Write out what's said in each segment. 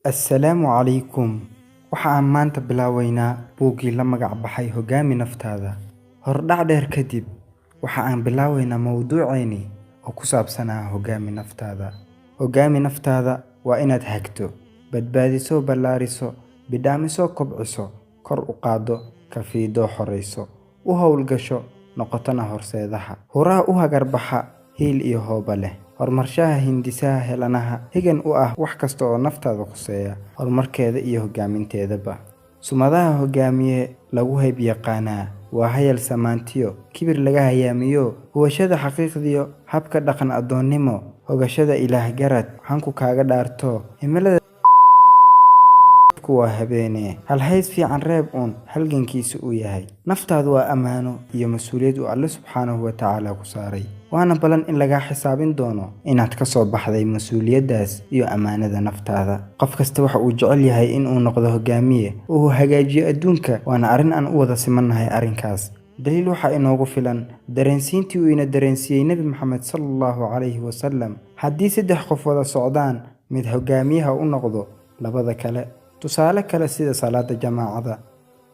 Assalaamu calaykum. Waxa aan maanta bilaaweynaa buuggii la magac baxay Hoggaami Naftaada. Hordhac dheer kadib, waxa aan bilaaweynaa mowduuceeni oo ku saabsanaa hoggaami naftaada. Hoggaami naftaada waa inaad hagto, badbaadiso, ballaariso, bidhaamiso, kobciso, kor u qaaddo, ka fiido, xoreyso, u howlgasho, noqotona horseedaha. Huraha u hagarbaxa, hiil iyo hooba leh. Horumarshaha hindisaha helanaha higan u ah wax kasta oo naftaada khuseeya, horumarkeeda iyo hoggaaminteedaba. Sumadaha hoggaamiye lagu hayb yaqaanaa waa hayal samaantiyo, kibir laga hayaamiyo, huwashada xaqiiqdiyo, habka dhaqan addoonnimo, hogashada ilaah garad, hanku kaaga dhaarto, himilada waa habeene, halhays fiican reeb uun halgankiisa uu yahay. Naftaadu waa ammaano iyo mas-uuliyad uu Alle subxaanahu wa tacaala ku saaray, waana balan in lagaa xisaabin doono inaad ka soo baxday mas-uuliyaddaas iyo ammaanada naftaada. Qof kasta waxa uu jecel yahay in uu noqdo hoggaamiye oo uu hagaajiyo adduunka, waana arrin aan u wada simannahay arrinkaas. daliil waxaa inoogu filan dareensiintii uu ina dareensiiyey Nebi Maxamed sallallahu calayhi wasallam. Haddii 3 qof wada socdaan, mid hoggaamiyaha u noqdo labada kale. Tusaale kale sida salaada jamaacada.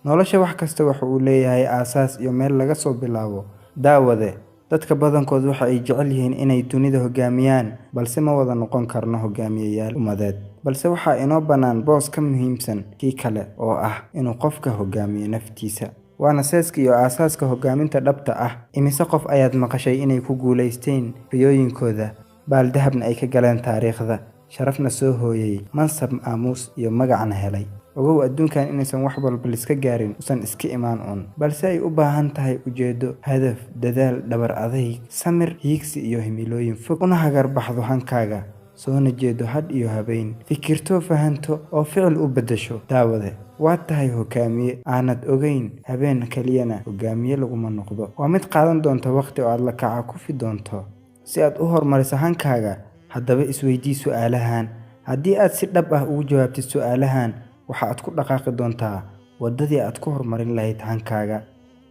Nolosha wax kasta waxa uu leeyahay aasaas iyo meel laga soo bilaabo. Daawade, dadka badankood waxa ay jecel yihiin inay dunida hoggaamiyaan, balse ma wada noqon karno hoggaamiyeyaal ummadeed. Balse waxaa inoo bannaan boos ka muhiimsan kii kale oo ah inuu qofka hoggaamiyo naftiisa. Waana seeska iyo aasaaska hoggaaminta dhabta ah. Imise qof ayaad maqashay inay ku guulaysteen riyooyinkooda, baaldahabna ay ka galeen taariikhda, sharafna soo hooyay, mansab, aamuus iyo magacna helay. Ogow adduunkan inaysan wax walba liska gaarin usan iska imaan uun, balse ay u baahan tahay ujeedo, hadaf, dadaal, dhabar adayg, samir, hiigsi iyo himilooyin fog. Una hagar baxdo hankaaga, soona jeedo had iyo habeen, fikirto, fahanto oo ficil u beddesho. Daawade, waad tahay hoggaamiye aanad ogeyn, habeen kaliyana hoggaamiye laguma noqdo. Waa mid qaadan doonta waqti oo aad la kaca kufi doonto si aad u horumariso hankaaga. Haddaba isweydii su'aalahan. Haddii aad si dhab ah ugu jawaabtid su'aalahan, waxa aad ku dhaqaaqi doontaa waddadii aad ku horumarin lahayd hankaaga.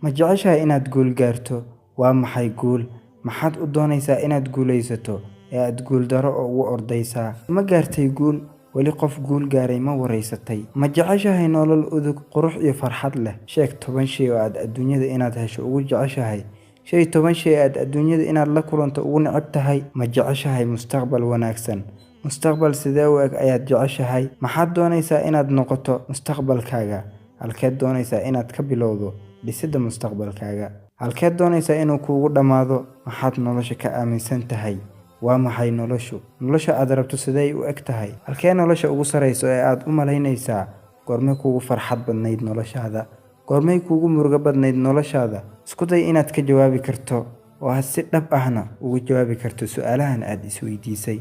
Ma jeceshahay inaad guul gaarto? Waa maxay guul? Maxaad u doonaysaa inaad guulaysato ee aad guul daro oo ugu ordaysaa? Ma gaartay guul? Weli qof guul gaaray ma wareysatay? Ma jeceshahay nolol udug, qurux iyo farxad leh? Sheeg 10 shay oo aad adduunyada inaad hesho ugu jeceshahay. Sheeg 10 shay aad adduunyada inaad la kulanto ugu neceb tahay. Ma jeceshahay mustaqbal wanaagsan? Mustaqbal sidee u eg ayaad jeceshahay? Maxaad doonaysaa inaad noqoto mustaqbalkaaga? Halkeed doonaysaa inaad ka bilowdo dhisidda mustaqbalkaaga? Halkeed doonaysaa inuu kuugu dhammaado? Maxaad nolosha ka aaminsan tahay? Waa maxay noloshu? Nolosha aad rabto sidee u eg tahay? Halkee nolosha ugu sareyso ee aad u malaynaysaa? Goormay kuugu farxad badnayd noloshaada? Goormay kuugu murugo badnayd noloshaada? Isku day inaad ka jawaabi karto oo aad si dhab ahna ugu jawaabi karto su'aalahan aad isweydiisay.